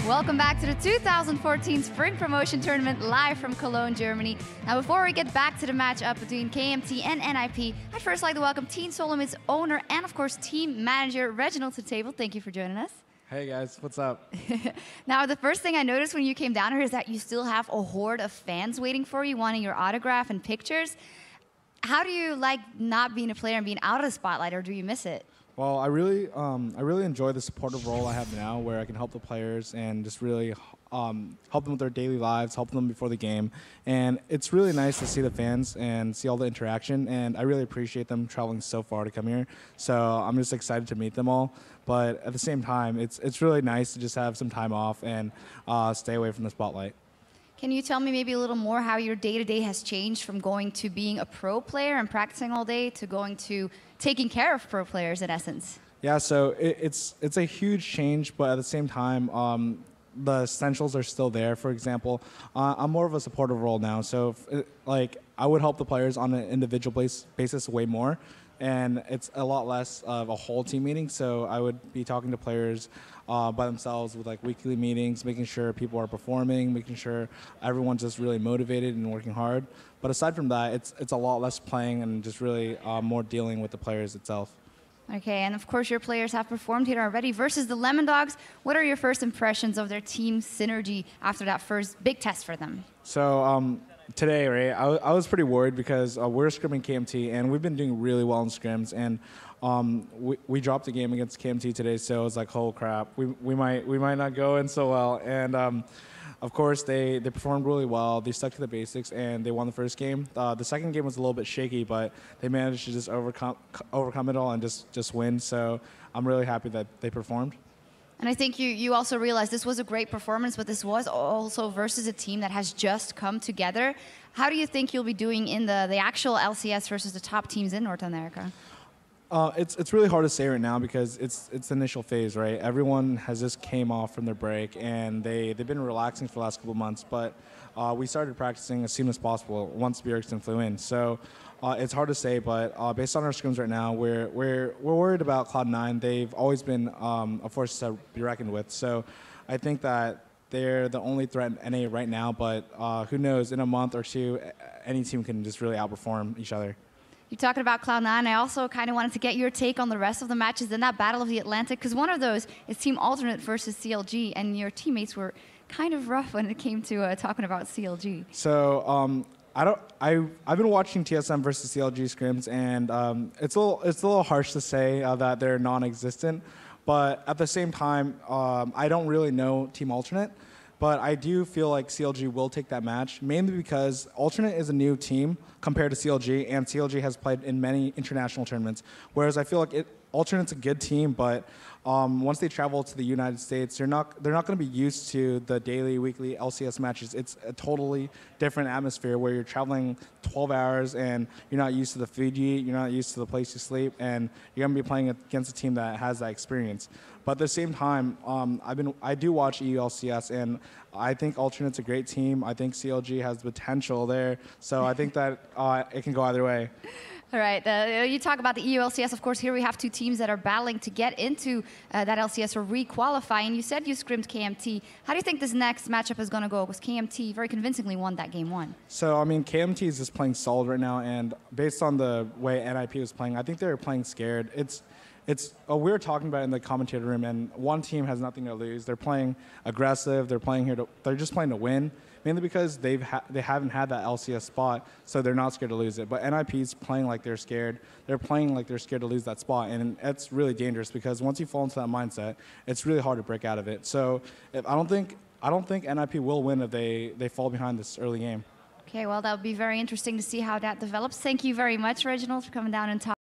Welcome back to the 2014 Spring Promotion Tournament live from Cologne, Germany. Now, before we get back to the matchup between KMT and NIP, I'd first like to welcome Team Solomon's owner and, of course, team manager Reginald to the table. Thank you for joining us. Hey guys, what's up? Now, the first thing I noticed when you came down here is that you still have a horde of fans waiting for you, wanting your autograph and pictures. How do you like not being a player and being out of the spotlight, or do you miss it? Well, I really enjoy the supportive role I have now, where I can help the players and just really help them with their daily lives, help them before the game. And it's really nice to see the fans and see all the interaction. And I really appreciate them traveling so far to come here. So I'm just excited to meet them all. But at the same time, it's really nice to just have some time off and stay away from the spotlight. Can you tell me maybe a little more how your day-to-day has changed from going to being a pro player and practicing all day to going to taking care of pro players in essence? Yeah, so it's a huge change, but at the same time, the essentials are still there. For example, I'm more of a supportive role now, so I would help the players on an individual basis way more, and it's a lot less of a whole team meeting. So I would be talking to players by themselves with like weekly meetings, making sure people are performing, making sure everyone's just really motivated and working hard. But aside from that, it's a lot less playing and just really more dealing with the players itself. Okay, and of course your players have performed here already versus the Lemon Dogs. What are your first impressions of their team synergy after that first big test for them? So today, right, I was pretty worried because we're scrimming KMT and we've been doing really well in scrims, and we dropped a game against KMT today, so it was like, oh crap, we might not go in so well. And of course, they performed really well. They stuck to the basics, and they won the first game. The second game was a little bit shaky, but they managed to just overcome it all and just win. So I'm really happy that they performed. And I think you also realized this was a great performance, but this was also versus a team that has just come together. How do you think you'll be doing in the actual LCS versus the top teams in North America? It's really hard to say right now because it's the initial phase, right? Everyone has just came off from their break, and they've been relaxing for the last couple of months. But we started practicing as soon as possible once Bjergsen flew in. So it's hard to say, but based on our scrims right now, we're worried about Cloud9. They've always been a force to be reckoned with. So I think that they're the only threat in NA right now. But who knows? In a month or two, any team can just really outperform each other. You're talking about Cloud9. I also kind of wanted to get your take on the rest of the matches in that Battle of the Atlantic, because one of those is Team Alternate versus CLG, and your teammates were kind of rough when it came to talking about CLG. So I've been watching TSM versus CLG scrims, and it's a little harsh to say that they're non-existent, but at the same time, I don't really know Team Alternate. But I do feel like CLG will take that match, mainly because Alternate is a new team compared to CLG, and CLG has played in many international tournaments. Whereas I feel like Alternate's a good team, but once they travel to the United States, they're not going to be used to the daily, weekly LCS matches. It's a totally different atmosphere where you're traveling 12 hours and you're not used to the food you eat, you're not used to the place you sleep, and you're going to be playing against a team that has that experience. But at the same time, I do watch EULCS, and I think Alternate's a great team. I think CLG has potential there, so I think that it can go either way. All right, you talk about the EULCS. Of course, here we have two teams that are battling to get into that LCS or re-qualify. And you said you scrimmed KMT. How do you think this next matchup is going to go? Because KMT very convincingly won that game one. So, I mean, KMT is just playing solid right now. And based on the way NIP was playing, I think they were playing scared. We were talking about it in the commentator room, and one team has nothing to lose. They're playing aggressive. They're just playing to win, mainly because they haven't had that LCS spot, so they're not scared to lose it. But NIP's playing like they're scared. They're playing like they're scared to lose that spot, and it's really dangerous because once you fall into that mindset, it's really hard to break out of it. So I don't think NIP will win if they fall behind this early game. Okay, well, that would be very interesting to see how that develops. Thank you very much, Reginald, for coming down and talking.